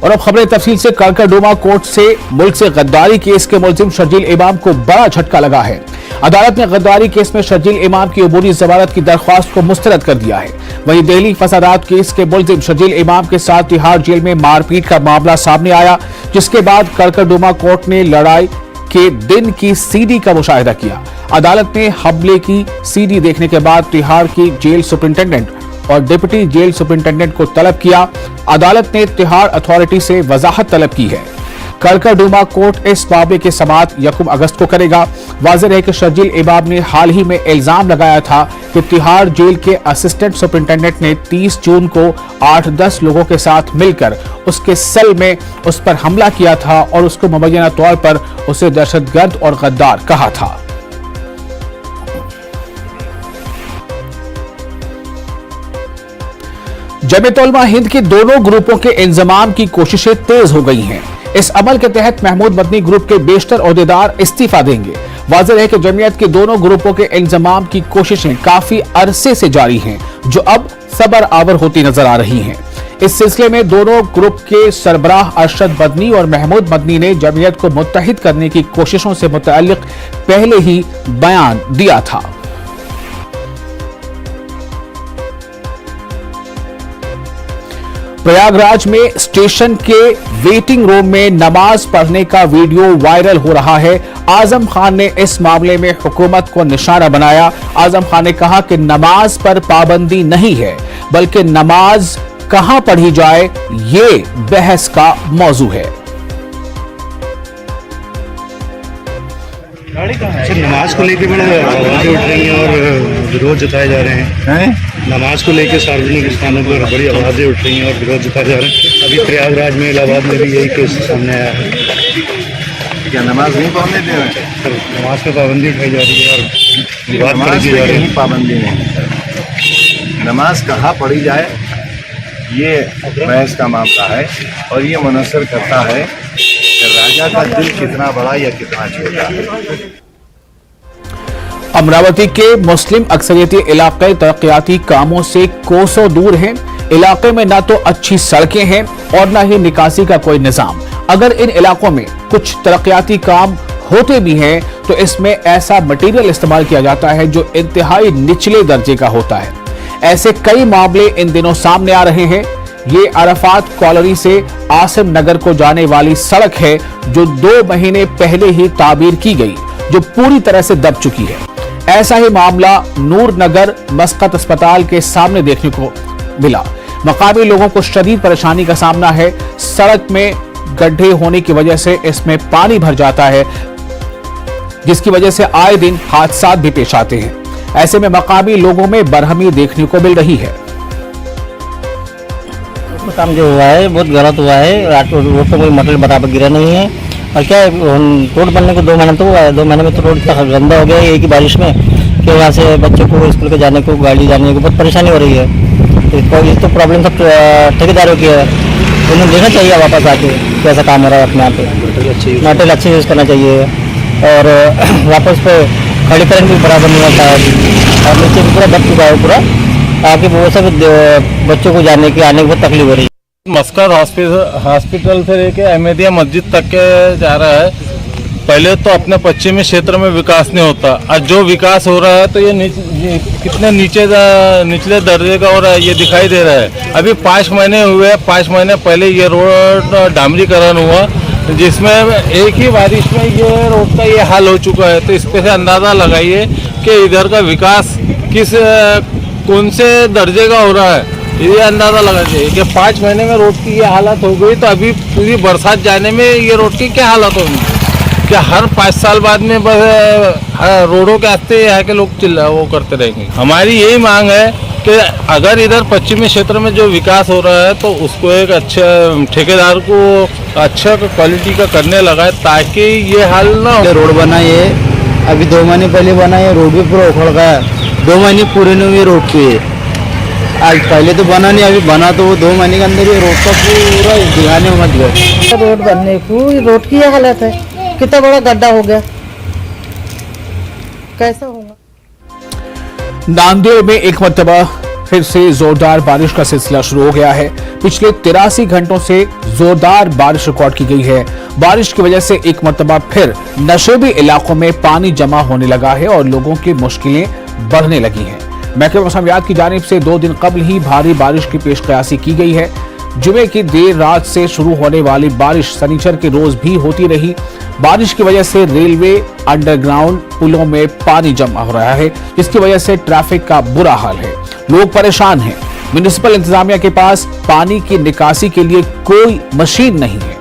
और अब खबरें तफसील से। करकरडुमा कोर्ट से मुल्क से गद्दारी केस के मुलजिम शर्जील इमाम को बड़ा झटका लगा है। अदालत ने गद्दारी केस में शर्जील इमाम की अबूरी जमानत की दरख्वास्त को मुस्तरद कर दिया है। वहीं दिल्ली फसादात केस के मुलजिम शर्जील इमाम के साथ तिहाड़ जेल में मारपीट का मामला सामने आया, जिसके बाद करकरडुमा कोर्ट ने लड़ाई के दिन की सीडी का मुशाहिदा किया। अदालत ने हमले की सीडी देखने के बाद तिहाड़ की जेल सुपरिंटेंडेंट और डिप्टी जेल सुपरिंटेंडेंट को तलब किया। अदालत ने तिहाड़ अथॉरिटी से वजाहत तलब की है। करकरडुमा कोर्ट इस मामले की समाअत 1 अगस्त को करेगा। वाज़ेह है कि शर्जील इमाम ने हाल ही में इल्जाम लगाया था कि तिहाड़ जेल के असिस्टेंट सुपरिंटेंडेंट ने 30 जून को 8-10 लोगों के साथ मिलकर उसके सेल में उस पर हमला किया था और उसको मुबैना तौर पर उसे दहशतगर्द और गद्दार कहा था। जमीयत उलमा हिंद के दोनों ग्रुपों के इंजमाम की कोशिशें तेज हो गई हैं। इस अमल के तहत महमूद मदनी ग्रुप के बेशतर ओहदेदार इस्तीफा देंगे। वाज़ेह है कि जमीयत के दोनों ग्रुपों के इंजमाम की कोशिशें काफी अरसे से जारी हैं, जो अब सबर आवर होती नजर आ रही हैं। इस सिलसिले में दोनों ग्रुप के सरबराह अरशद मदनी और महमूद मदनी ने जमीयत को मुत्तहिद करने की कोशिशों से मुतअल्लिक पहले ही बयान दिया था। प्रयागराज में स्टेशन के वेटिंग रूम में नमाज पढ़ने का वीडियो वायरल हो रहा है। आजम खान ने इस मामले में हुकूमत को निशाना बनाया। आजम खान ने कहा कि नमाज पर पाबंदी नहीं है, बल्कि नमाज कहां पढ़ी जाए ये बहस का मौजू है। नमाज को लेकर बड़ा आवाजें उठ रही हैं और विरोध जताए जा रहे हैं। नमाज को लेकर सार्वजनिक स्थानों पर बड़ी आवाजें उठ रही हैं और विरोध जताए जा रहे हैं। अभी प्रयागराज में, इलाहाबाद में भी यही केस सामने आया है। क्या नमाज नहीं पढ़ने दे रहे हैं? सर, नमाज पर पाबंदी उठाई जा रही है और विवाद खड़ी की जा रही है। पाबंदी नहीं, नमाज कहाँ पढ़ी जाए ये बहस का मामला है और ये मुनसर करता है कि राजा का दिल कितना बड़ा या कितना छोटा है। अमरावती के मुस्लिम अक्सरियती इलाके तरक्याती कामों से कोसों दूर हैं। इलाके में ना तो अच्छी सड़कें हैं और ना ही निकासी का कोई निजाम। अगर इन इलाकों में कुछ तरक्याती काम होते भी हैं तो इसमें ऐसा मटेरियल इस्तेमाल किया जाता है जो इंतहाई निचले दर्जे का होता है। ऐसे कई मामले इन दिनों सामने आ रहे हैं। ये अरफात कॉलोनी से आसिम नगर को जाने वाली सड़क है, जो 2 महीने पहले ही ताबीर की गई, जो पूरी तरह से दब चुकी है। ऐसा ही मामला नूर नगर मस्कत अस्पताल के सामने देखने को मिला। मकामी लोगों को शदीद परेशानी का सामना है। सड़क में गड्ढे होने की वजह से इसमें पानी भर जाता है, जिसकी वजह से आए दिन हादसा भी पेश आते हैं। ऐसे में मकामी लोगों में बरहमी देखने को मिल रही है। काम जो हुआ है बहुत गलत हुआ है। रोड पर कोई मटेरियल बराबर गिरा नहीं है। और क्या रोड बनने को 2 महीने तो हुआ है। 2 महीने में तो रोड इतना गंदा हो गया है एक ही बारिश में कि वहाँ से बच्चों को स्कूल के जाने को, गाड़ी जाने को बहुत परेशानी हो रही है। ये तो प्रॉब्लम सब ठेकेदारों की है। उन्हें देखना चाहिए वापस आके कैसा काम हो रहा है अपने यहाँ पे। मटेरियल अच्छे यूज़ करना चाहिए और वापस पे खड़ीकरण भी बराबर नहीं होता है और नीचे भी पूरा दब चुका है पूरा, ताकि वो सब बच्चों को जाने की आने की बहुत तकलीफ हो रही है। मस्कत हॉस्पिटल से लेके अहमदिया मस्जिद तक के जा रहा है। पहले तो अपने पश्चिमी क्षेत्र में विकास नहीं होता, आज जो विकास हो रहा है तो ये कितने निचले दर्जे का हो रहा है ये दिखाई दे रहा है। अभी 5 महीने हुए, 5 महीने पहले ये रोड डामरीकरण हुआ, जिसमें एक ही बारिश में ये रोड का ये हाल हो चुका है। तो इस पे से अंदाज़ा लगाइए कि इधर का विकास कौन से दर्जे का हो रहा है। ये अंदाज़ा लगा चाहिए कि 5 महीने में रोड की ये हालत हो गई, तो अभी पूरी बरसात जाने में ये रोड की क्या हालत होगी। क्या हर 5 साल बाद में बस रोडों के रास्ते यहाँ के लोग वो करते रहेंगे। हमारी यही मांग है कि अगर इधर पश्चिमी क्षेत्र में जो विकास हो रहा है तो उसको एक अच्छे ठेकेदार को अच्छा क्वालिटी का करने लगाए, ताकि ये हाल ना हो। रोड बना है अभी 2 महीने पहले बना है, रोड भी पूरा उखड़ गया। 2 महीने पूरे नहीं हुए रोड के। आज पहले तो बना नहीं, अभी बना तो वो 2 महीने के अंदर ये रोड का पूरा दिखाने में मत गए। रोड बनने को रोड की ये हालत है, कितना बड़ा गड्ढा हो गया, कैसा होगा। नांदेड़ में एक मरतबा फिर से जोरदार बारिश का सिलसिला शुरू हो गया है। पिछले 83 घंटों से जोरदार बारिश रिकॉर्ड की गई है। बारिश की वजह से एक मरतबा फिर नशेबी इलाकों में पानी जमा होने लगा है और लोगों की मुश्किलें बढ़ने लगी हैं। महकमे मौसमियात की जानिब से 2 दिन कबल ही भारी बारिश की पेशकयासी की गई है। जुमे की देर रात से शुरू होने वाली बारिश शनिचर के रोज भी होती रही। बारिश की वजह से रेलवे अंडरग्राउंड पुलों में पानी जमा हो रहा है, जिसकी वजह से ट्रैफिक का बुरा हाल है। लोग परेशान हैं। म्युनिसिपल इंतजामिया के पास पानी की निकासी के लिए कोई मशीन नहीं है।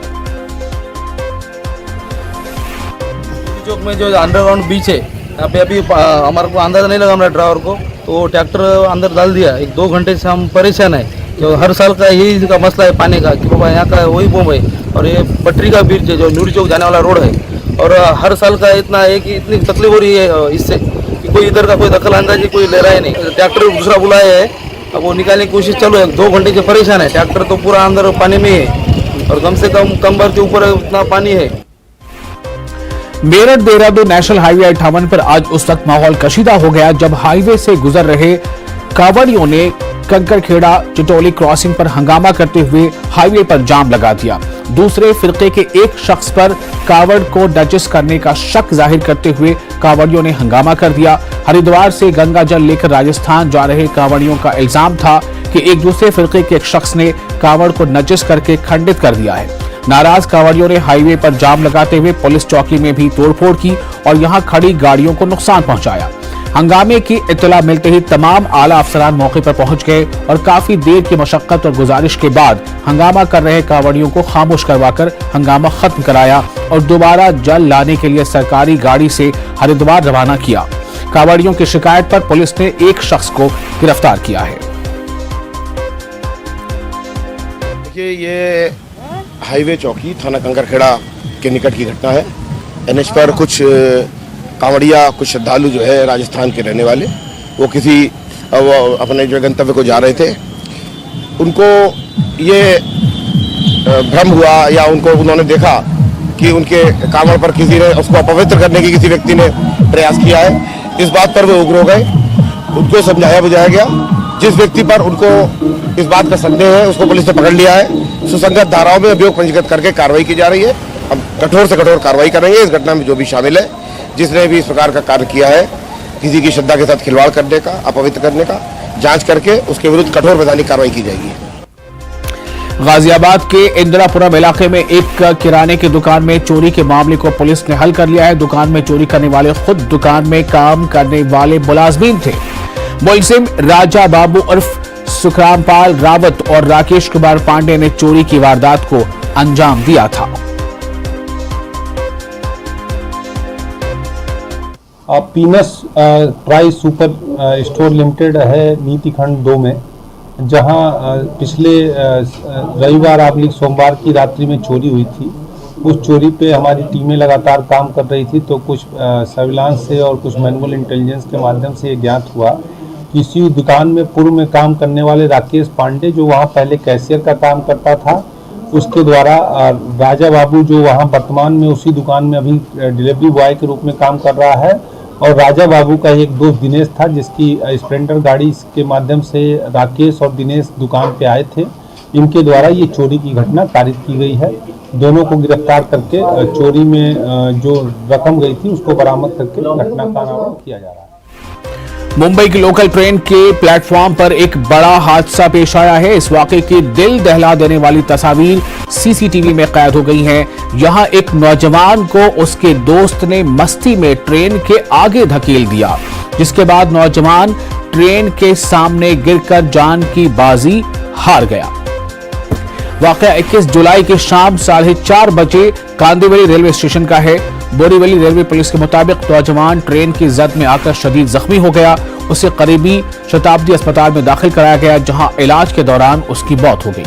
चौक में जो अंडरग्राउंड बीच है, यहाँ पे अभी हमारे को अंदाजा नहीं लगा, हमारे ड्राइवर को, तो ट्रैक्टर अंदर डाल दिया। 1-2 घंटे से हम परेशान है। जो हर साल का यही का मसला है पानी का, कि बाबा यहाँ का वही बोम है और ये पटरी का ब्रिज है जो न्यूरी चौक जाने वाला रोड है, और हर साल का इतना है कि इतनी तकलीफ हो रही है इससे कि कोई इधर का कोई दखल अंदाजी कोई ले रहा है नहीं। ट्रैक्टर दूसरा बुलाया है, अब वो निकालने की कोशिश चलो है। 2 घंटे से परेशान है। ट्रैक्टर तो पूरा अंदर पानी में है और कम से कम कमर के ऊपर उतना पानी है। मेरठ देहरादून नेशनल हाईवे 58 पर आज उस वक्त माहौल कशीदा हो गया जब हाईवे से गुजर रहे कांवड़ियों ने कंकरखेड़ा चिटोली क्रॉसिंग पर हंगामा करते हुए हाईवे पर जाम लगा दिया। दूसरे फिरके के एक शख्स पर कावड़ को नजिस करने का शक जाहिर करते हुए कांवड़ियों ने हंगामा कर दिया। हरिद्वार से गंगा जल लेकर राजस्थान जा रहे कांवड़ियों का इल्जाम था कि एक दूसरे फिरके के एक शख्स ने कावड़ को नजिस करके खंडित कर दिया है। नाराज कांवड़ियों ने हाईवे पर जाम लगाते हुए पुलिस चौकी में भी तोड़फोड़ की और यहां खड़ी गाड़ियों को नुकसान पहुंचाया। हंगामे की इत्तला मिलते ही तमाम आला अफसरान मौके पर पहुंच गए और काफी देर की मशक्कत और गुजारिश के बाद हंगामा कर रहे कांवड़ियों को खामोश करवाकर हंगामा खत्म कराया और दोबारा जल लाने के लिए सरकारी गाड़ी से हरिद्वार रवाना किया। कांवड़ियों की शिकायत पर पुलिस ने एक शख्स को गिरफ्तार किया है। देखिए, ये हाईवे चौकी थाना कंकरखेड़ा के निकट की घटना है। एनएच पर कुछ कांवड़िया, कुछ श्रद्धालु जो है राजस्थान के रहने वाले, वो अपने जो गंतव्य को जा रहे थे। उनको ये भ्रम हुआ या उन्होंने देखा कि उनके कांवड़ पर किसी ने उसको अपवित्र करने की किसी व्यक्ति ने प्रयास किया है। इस बात पर वो उग्र हो गए। उनको समझाया बुझाया गया। जिस व्यक्ति पर उनको इस बात का संदेह है उसको पुलिस ने पकड़ लिया है। सुसंगत धाराओं में अभियोग पंजीकृत करके कार्रवाई की जा रही है। हम कठोर से कठोर कार्रवाई करेंगे। इस घटना में जो भी शामिल है, जिसने भी इस प्रकार का कार्य किया है, किसी की श्रद्धा के साथ खिलवाड़ करने का, अपवित्र करने का, जांच करके उसके विरुद्ध कठोर वैधानिक कार्रवाई की जाएगी। गाजियाबाद के इंदिरापुरम इलाके में एक किराने की दुकान में चोरी के मामले को पुलिस ने हल कर लिया है। दुकान में चोरी करने वाले खुद दुकान में काम करने वाले मुलाजमीन थे। मुलजिम राजा बाबू उर्फ सुखरामपाल रावत और राकेश कुमार पांडे ने चोरी की वारदात को अंजाम दिया था। पीनस ट्राई सुपर स्टोर लिमिटेड है नीति खंड 2 में, जहां पिछले रविवार आबलिक सोमवार की रात्रि में चोरी हुई थी। उस चोरी पे हमारी टीमें लगातार काम कर रही थी, तो कुछ सर्विलांस से और कुछ मैनुअल इंटेलिजेंस के माध्यम से ये ज्ञात हुआ कि इसी दुकान में पूर्व में काम करने वाले राकेश पांडे, जो वहां पहले कैशियर का काम करता था, उसके द्वारा राजा बाबू, जो वहां वर्तमान में उसी दुकान में अभी डिलीवरी बॉय के रूप में काम कर रहा है, और राजा बाबू का एक दोस्त दिनेश था, जिसकी स्प्लेंडर गाड़ी के माध्यम से राकेश और दिनेश दुकान पे आए थे। इनके द्वारा ये चोरी की घटना कारित की गई है। दोनों को गिरफ्तार करके चोरी में जो रकम गई थी उसको बरामद करके घटना का अनावरण किया जा रहा है। मुंबई की लोकल ट्रेन के प्लेटफॉर्म पर एक बड़ा हादसा पेश आया है। इस वाकये की दिल दहला देने वाली तस्वीर सीसीटीवी में कैद हो गई हैं। यहां एक नौजवान को उसके दोस्त ने मस्ती में ट्रेन के आगे धकेल दिया, जिसके बाद नौजवान ट्रेन के सामने गिरकर जान की बाजी हार गया। वाकया 21 जुलाई की शाम 4:30 बजे कांदिवली रेलवे स्टेशन का है। बोरीवली रेलवे पुलिस के मुताबिक नौजवान ट्रेन की जद में आकर शदीद जख्मी हो गया। उसे करीबी शताब्दी अस्पताल में दाखिल कराया गया, जहां इलाज के दौरान उसकी मौत हो गई।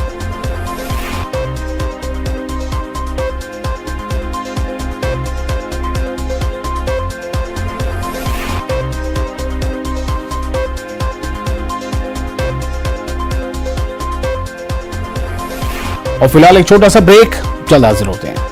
और फिलहाल एक छोटा सा ब्रेक, जल्द हाजिर होते हैं।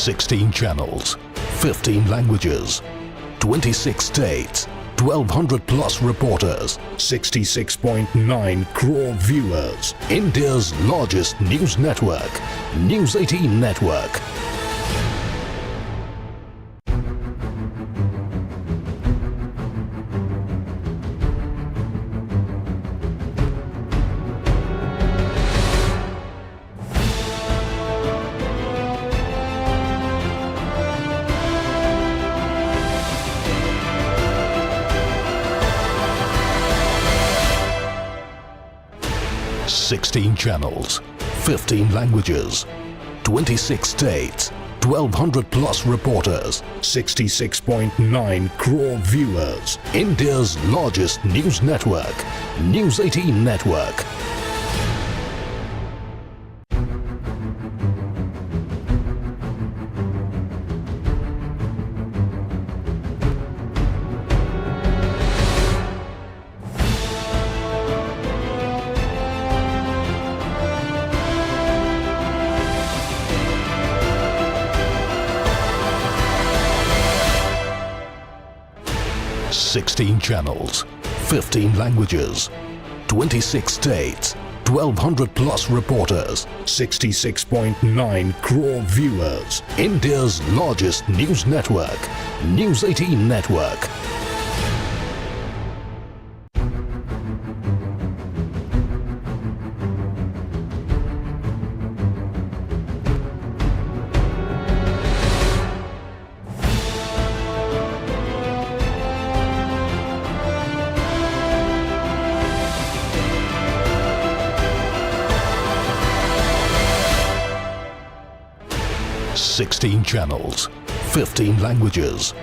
16 channels, 15 languages, 26 states, 1200 plus reporters, 66.9 crore viewers. India's largest news network, News 18 Network. Sixteen channels, 15 languages, 26 states, 1200 plus reporters, 66.9 crore viewers. India's largest news network, News 18 Network. Sixteen channels, 15 languages, 26 states, 1200 plus reporters, 66.9 crore viewers. India's largest news network, News 18 Network. Sixteen channels, 15 languages,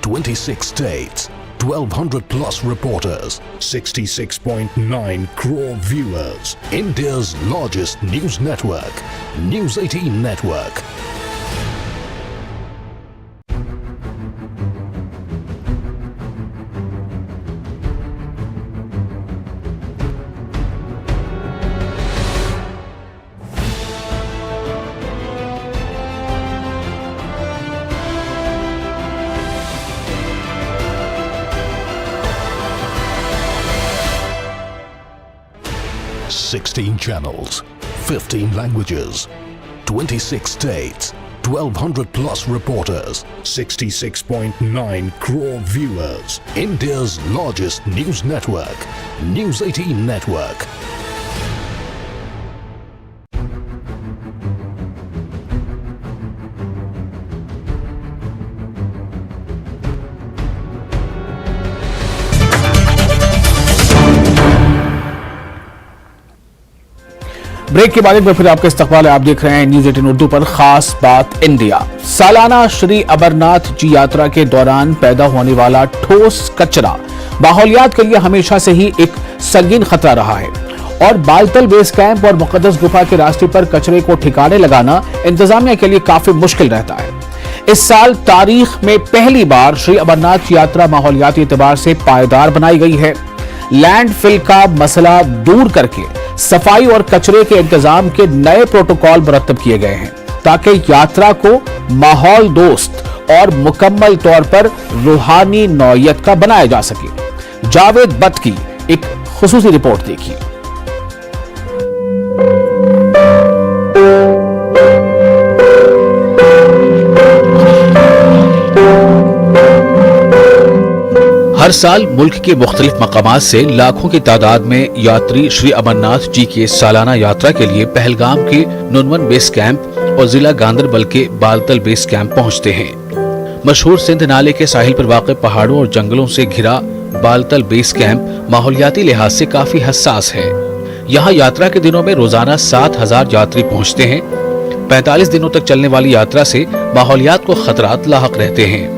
26 states, 1200 plus reporters, 66.9 crore viewers. India's largest news network, News 18 Network. Sixteen channels, 15 languages, 26 states, 1200 plus reporters, 66.9 crore viewers. India's largest news network, News 18 Network. Break के बाद एक बार फिर आपका इस्तकबाल है। आप देख रहे हैं न्यूज 18 उर्दू पर खास बात इंडिया। सालाना श्री अमरनाथ जी यात्रा के दौरान पैदा होने वाला ठोस कचरा माहौलियात के लिए हमेशा से ही एक संगीन खतरा रहा है और बालतल बेस कैंप और मुकद्दस गुफा के रास्ते पर कचरे को ठिकाने लगाना इंतजामिया के लिए काफी मुश्किल रहता है। इस साल तारीख में पहली बार श्री अमरनाथ यात्रा माहौलियाती एतबार से पायदार बनाई गई है। लैंडफिल का मसला दूर करके सफाई और कचरे के इंतजाम के नए प्रोटोकॉल मुरत्तब किए गए हैं ताकि यात्रा को माहौल दोस्त और मुकम्मल तौर पर रूहानी नौयत का बनाया जा सके। जावेद बट की एक खुसूसी रिपोर्ट देखिए। हर साल मुल्क के मुख्तलिफ मकामात से लाखों की तादाद में यात्री श्री अमरनाथ जी के सालाना यात्रा के लिए पहलगाम के नुनवन बेस कैंप और जिला गांदरबल के बालतल बेस कैंप पहुंचते हैं। मशहूर सिंध नाले के साहिल पर वाक़ पहाड़ों और जंगलों से घिरा बालतल बेस कैंप माहौलियाती लिहाज से काफी हसास है। यहाँ यात्रा के दिनों में रोजाना 7,000 यात्री पहुँचते हैं। 45 दिनों तक चलने वाली यात्रा से माहौलियात को खतरात लाहक रहते हैं।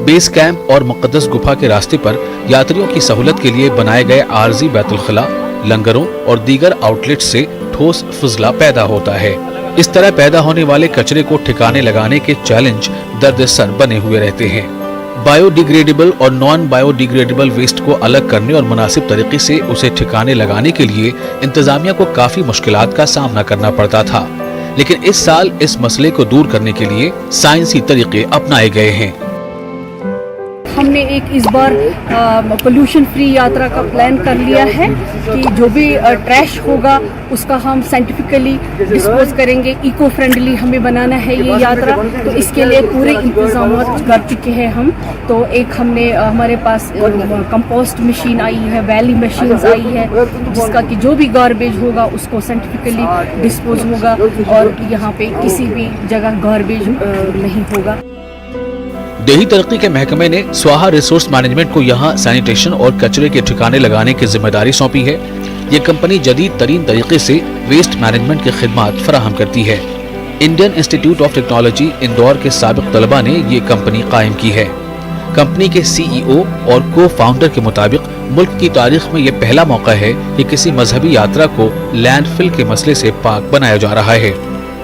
बेस कैंप और मुकद्दस गुफा के रास्ते पर यात्रियों की सहूलत के लिए बनाए गए आरजी बैतुल खला, लंगरों और दीगर आउटलेट से ठोस फजला पैदा होता है। इस तरह पैदा होने वाले कचरे को ठिकाने लगाने के चैलेंज दर्दसर बने हुए रहते हैं। बायोडिग्रेडेबल और नॉन बायोडिग्रेडेबल वेस्ट को अलग करने और मुनासिब तरीके से उसे ठिकाने लगाने के लिए इंतजामिया को काफी मुश्किलात का सामना करना पड़ता था। लेकिन इस साल इस मसले को दूर करने के लिए साइंसी तरीके अपनाए गए हैं। हमने एक इस बार पोल्यूशन फ्री यात्रा का प्लान कर लिया है कि जो भी ट्रैश होगा उसका हम साइंटिफिकली डिस्पोज करेंगे। इको फ्रेंडली हमें बनाना है ये यात्रा, तो इसके लिए पूरे इंतजाम कर चुके हैं हम। तो एक हमने हमारे पास कंपोस्ट मशीन आई है, वैली मशीन्स आई है, जिसका कि जो भी गार्बेज होगा उसको साइंटिफिकली डिस्पोज होगा और यहाँ पे किसी भी जगह गार्बेज नहीं होगा। देही तरक्की के महकमे ने स्वाहा रिसोर्स मैनेजमेंट को यहाँ सैनिटेशन और कचरे के ठिकाने लगाने की जिम्मेदारी सौंपी है। ये कंपनी जदीद तरीन तरीके से वेस्ट मैनेजमेंट की खिदमत फराहम करती है। Indian institute of technology Indore के साबिक तलबा ने ये कंपनी कायम की है। कंपनी के CEO और को फाउंडर के मुताबिक मुल्क की तारीख में ये पहला मौका है कि किसी मजहबी यात्रा को लैंडफिल के मसले से पाक बनाया जा रहा है।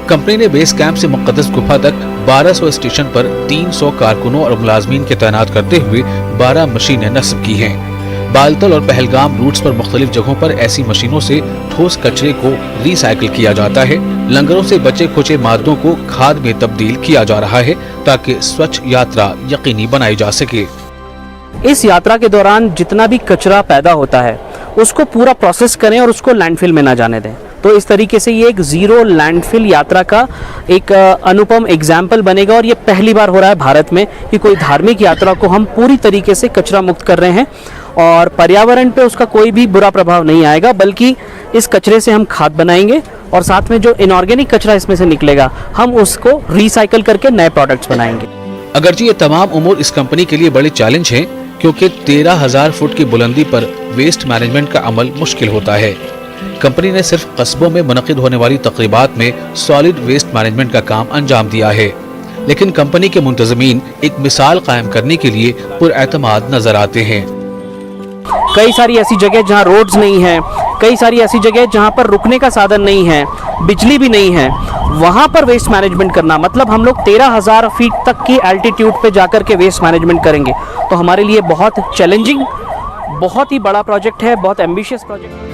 कंपनी ने बेस कैंप से मुक़द्दस गुफा तक 1200 स्टेशन पर 300 कारकुनों और मुलाजमीन के तैनात करते हुए 12 मशीनें नस्ब की हैं। बालतल और पहलगाम रूट्स पर मुख्तलिफ जगहों पर ऐसी मशीनों से ठोस कचरे को रिसाइकिल किया जाता है। लंगरों से बचे खुचे मादों को खाद में तब्दील किया जा रहा है ताकि स्वच्छ यात्रा यकीनी बनाई जा सके। इस यात्रा के दौरान जितना भी कचरा पैदा होता है उसको पूरा प्रोसेस करें और उसको लैंडफिल में ना जाने दें। तो इस तरीके से ये एक ज़ीरो लैंडफिल यात्रा का एक अनुपम एग्जाम्पल बनेगा और ये पहली बार हो रहा है भारत में कि कोई धार्मिक यात्रा को हम पूरी तरीके से कचरा मुक्त कर रहे हैं और पर्यावरण पे उसका कोई भी बुरा प्रभाव नहीं आएगा, बल्कि इस कचरे से हम खाद बनाएंगे और साथ में जो इनऑर्गेनिक कचरा इसमें से निकलेगा हम उसको रिसाइकल करके नए प्रोडक्ट्स बनाएंगे। अगरचे ये तमाम उमूर इस कंपनी के लिए बड़े चैलेंज हैं, क्योंकि 13,000 फुट की बुलंदी पर वेस्ट मैनेजमेंट का अमल मुश्किल होता है। कंपनी ने सिर्फ कस्बों में मुनक़िद होने वाली तक़रीबात में सॉलिड वेस्ट मैनेजमेंट का काम अंजाम दिया है, लेकिन कंपनी के मुंतज़मीन एक मिसाल कायम करने के लिए पुरएतमाद नजर आते हैं। कई सारी ऐसी जगह जहाँ रोड्स नहीं है, कई सारी ऐसी जगह जहाँ पर रुकने का साधन नहीं है, बिजली भी नहीं है, वहाँ पर वेस्ट मैनेजमेंट करना मतलब हम लोग 13,000 फीट तक की एल्टीट्यूड पे जाकर के वेस्ट मैनेजमेंट करेंगे। तो हमारे लिए बहुत चैलेंजिंग, बहुत ही बड़ा प्रोजेक्ट है, बहुत एम्बिशियस प्रोजेक्ट है।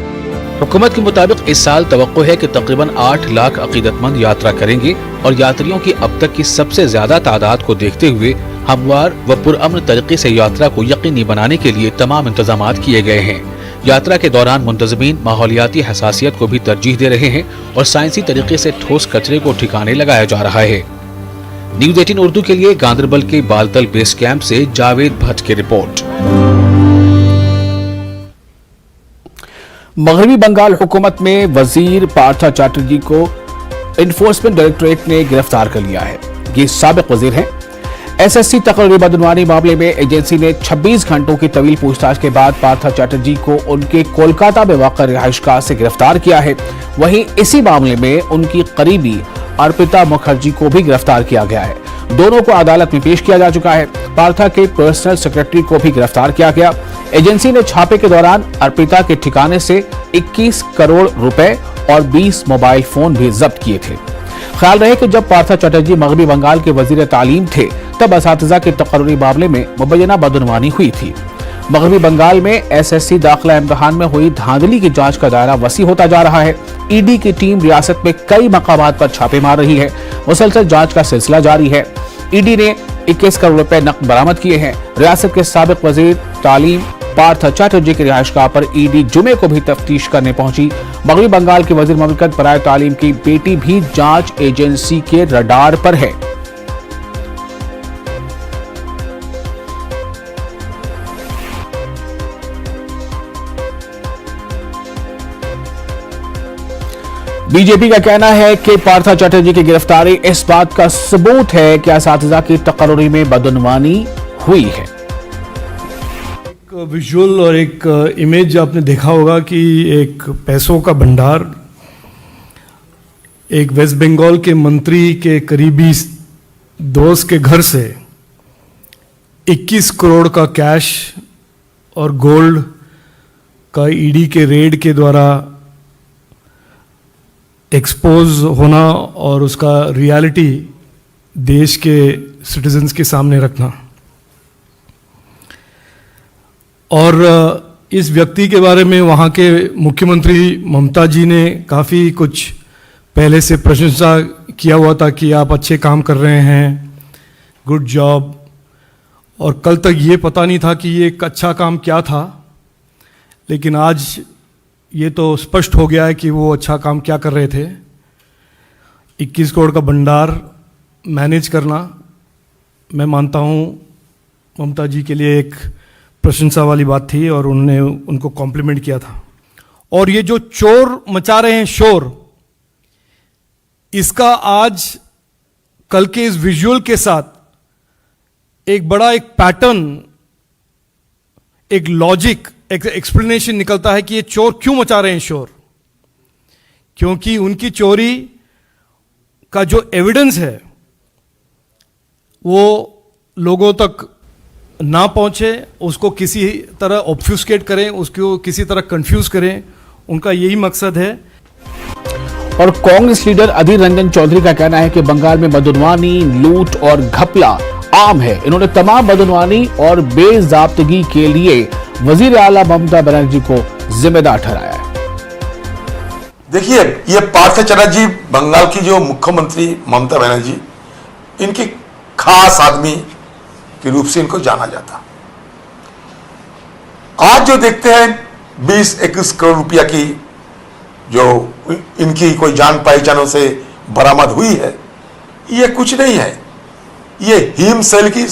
हुकूमत के मुताबिक इस साल तवक्को है कि तकरीबन 8 लाख अकीदतमंद यात्रा करेंगे और यात्रियों की अब तक की सबसे ज्यादा तादाद को देखते हुए हमवार व पुरअमन तरीके से यात्रा को यकीनी बनाने के लिए तमाम इंतजामात किए गए हैं। यात्रा के दौरान मुंतज़मीन माहौलियाती हसासियत को भी तरजीह दे रहे हैं और साइंसी तरीके से ठोस कचरे को ठिकाने लगाया जा रहा है। न्यूज़ 18 उर्दू के लिए गांदरबल के बालतल बेस कैंप से जावेद भट्ट की रिपोर्ट। मगरबी बंगाल हुकूमत में वजीर पार्था चैटर्जी को इन्फोर्समेंट डायरेक्टरेट ने गिरफ्तार कर लिया है। ये साबिक वजीर हैं। SSC तकरीरी बदनवानी मामले में एजेंसी ने 26 घंटों की तवील पूछताछ के बाद पार्था चैटर्जी को उनके कोलकाता में वाक़ा रिहाइशगाह से गिरफ्तार किया है। वहीं इसी मामले में उनकी करीबी अर्पिता मुखर्जी को भी गिरफ्तार किया गया है। दोनों को अदालत में पेश किया जा चुका है। पार्था के पर्सनल सेक्रेटरी को भी गिरफ्तार किया गया। एजेंसी ने छापे के दौरान अर्पिता के ठिकाने से 21 करोड़ रुपए और 20 मोबाइल फोन भी जब्त किए थे। ख्याल रहे कि जब पार्था चैटर्जी मगरबी बंगाल के वजीर तालीम थे तब असातिज़ा के तकर्री मामले में मुबैना बदनवानी हुई थी। मगरबी बंगाल में SSC दाखिला इम्तिहान में हुई धांधली की जांच का दायरा वसी होता जा रहा है। ED की टीम रियासत में कई मकामात पर छापे मार रही है। मुसलसल जांच का सिलसिला जारी है। ED ने 21 करोड़ रुपए नकद बरामद किए हैं। रियासत के साबिक वजीर तालीम पार्थ चैटर्जी की रिहाइशगाह पर ED जुमे को भी तफ्तीश करने पहुंची। मगरबी बंगाल के वजीर ममलकत बराए तालीम की बेटी भी जांच एजेंसी के रडार पर है। बीजेपी का कहना है कि पार्था चैटर्जी की गिरफ्तारी इस बात का सबूत है कि असातिज़ा की तकर्री में बदनवानी हुई है। एक विजुअल और एक इमेज आपने देखा होगा कि एक पैसों का भंडार एक वेस्ट बंगाल के मंत्री के करीबी दोस्त के घर से 21 करोड़ का कैश और गोल्ड का ED के रेड के द्वारा एक्सपोज होना और उसका रियलिटी देश के सिटीजन्स के सामने रखना। और इस व्यक्ति के बारे में वहाँ के मुख्यमंत्री ममता जी ने काफ़ी कुछ पहले से प्रशंसा किया हुआ था कि आप अच्छे काम कर रहे हैं, गुड जॉब, और कल तक ये पता नहीं था कि ये एक अच्छा काम क्या था, लेकिन आज ये तो स्पष्ट हो गया है कि वो अच्छा काम क्या कर रहे थे। 21 करोड़ का भंडार मैनेज करना, मैं मानता हूँ ममता जी के लिए एक प्रशंसा वाली बात थी और उन्होंने उनको कॉम्प्लीमेंट किया था। और ये जो चोर मचा रहे हैं शोर, इसका आज कल के इस विजुअल के साथ एक बड़ा एक पैटर्न, एक लॉजिक, एक एक्सप्लेनेशन निकलता है कि ये चोर क्यों मचा रहे हैं शोर। क्योंकि उनकी चोरी का जो एविडेंस है वो लोगों तक ना पहुंचे, उसको किसी तरह ऑब्फ्यूस्केट करें, उसको किसी तरह कंफ्यूज करें, उनका यही मकसद है। और कांग्रेस लीडर अधीर रंजन चौधरी का कहना है कि बंगाल में बदनवानी, लूट और घपला आम है। इन्होंने तमाम बदनवानी और बेजाब्तगी के लिए वजीर आला ममता बनर्जी को जिम्मेदार ठहराया है। देखिए, ये पार्थ चटर्जी बंगाल की जो मुख्यमंत्री ममता बनर्जी, इनकी खास आदमी के रूप से इनको जाना जाता। आज जो देखते हैं 20-21 करोड़ रुपया की जो इनकी कोई जान पहचानों से बरामद हुई है, ये कुछ नहीं है। ये हीम सेल की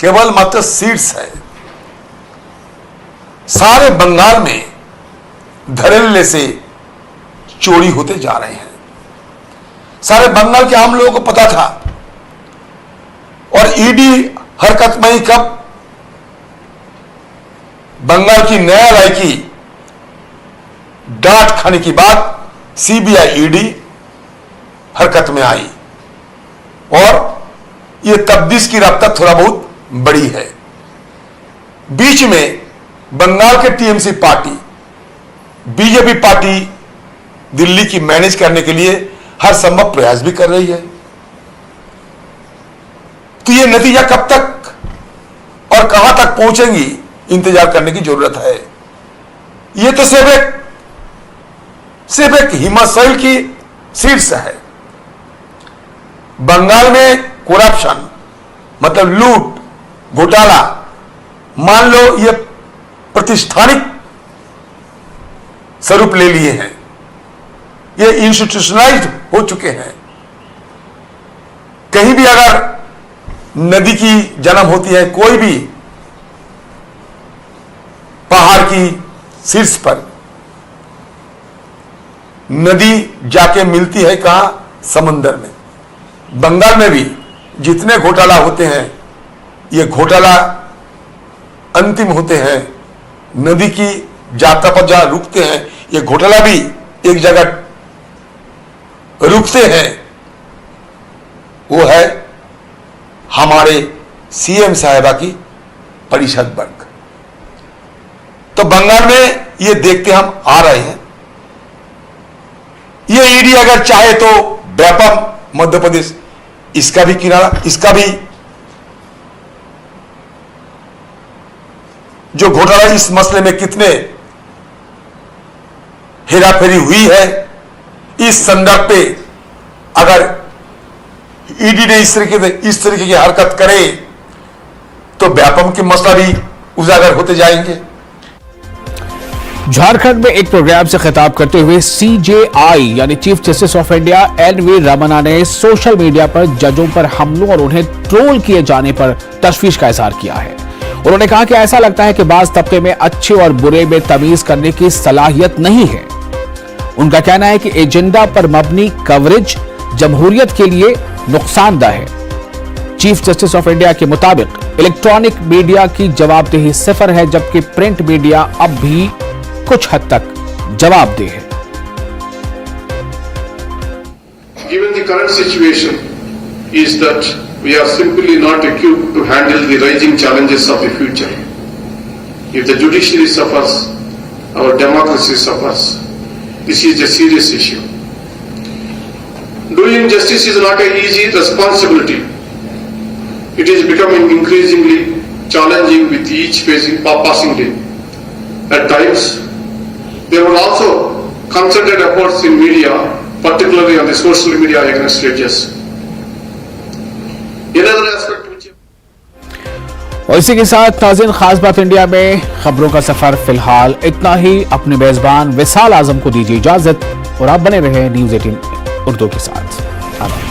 केवल मात्र सीड्स है। सारे बंगाल में धड़ल्ले से चोरी होते जा रहे हैं। सारे बंगाल के आम लोगों को पता था, और ईडी हरकत में ही कब बंगाल की न्यायालय की डांट खाने की बाद सीबीआई ईडी हरकत में आई, और यह तब्दीश की रफ्तार थोड़ा बहुत बड़ी है। बीच में बंगाल के TMC party, BJP party Delhi की मैनेज करने के लिए हर संभव प्रयास भी कर रही है। तो यह नतीजा कब तक और कहां तक पहुंचेंगी, इंतजार करने की जरूरत है। यह तो सिर्फ एक हिमाचल की शीर्ष है। बंगाल में करप्शन मतलब लूट, घोटाला, मान लो ये प्रतिष्ठानिक स्वरूप ले लिए हैं, ये इंस्टीट्यूशनलाइज्ड हो चुके हैं। कहीं भी अगर नदी की जन्म होती है, कोई भी पहाड़ की शीर्ष पर, नदी जाके मिलती है कहां? समुद्र में। बंगाल में भी जितने घोटाला होते हैं, ये घोटाला अंतिम होते हैं नदी की यात्रा पर जहां रुकते हैं, ये घोटाला भी एक जगह रुकते हैं। वो है हमारे सीएम साहिबा की परिषद वर्ग। तो बंगाल में ये देखते हम आ रहे हैं। ये ईडी अगर चाहे तो व्यापक मध्य प्रदेश, इसका भी किनारा, इसका भी जो घोटाला इस मसले में कितने हेराफेरी हुई है, इस संदर्भ पे अगर ईडी ने इस तरीके की हरकत करे तो व्यापक के मसला भी उजागर होते जाएंगे। झारखंड में एक प्रोग्राम से खिताब करते हुए सीजेआई यानी chief justice of India N V. Ramana ने सोशल मीडिया पर जजों पर हमलों और उन्हें ट्रोल किए जाने पर तशवीश का इजहार किया है। उन्होंने कहा कि ऐसा लगता है कि बाज तबके में अच्छे और बुरे में तमीज करने की सलाहियत नहीं है। उनका कहना है कि एजेंडा पर मबनी कवरेज जमहूरियत के लिए नुकसानदा है। चीफ जस्टिस ऑफ इंडिया के मुताबिक इलेक्ट्रॉनिक मीडिया की जवाबदेही सिफर है, जबकि प्रिंट मीडिया अब भी कुछ हद तक जवाबदेह है। Given the current situation is that we are simply not equipped to handle the rising challenges of the future. If the judiciary suffers, our democracy suffers. This is a serious issue. Doing justice is not an easy responsibility. It is becoming increasingly challenging with each passing day. At times, there were also concerted efforts in media particularly on the social media against religious. Another aspect which और इसी के साथ नाज़रीन खास बात India में खबरों का सफर फिलहाल इतना ही। अपने मेजबान विसाल आजम को दीजिए इजाजत और आप बने रहे न्यूज़ 18 उर्दू के साथ।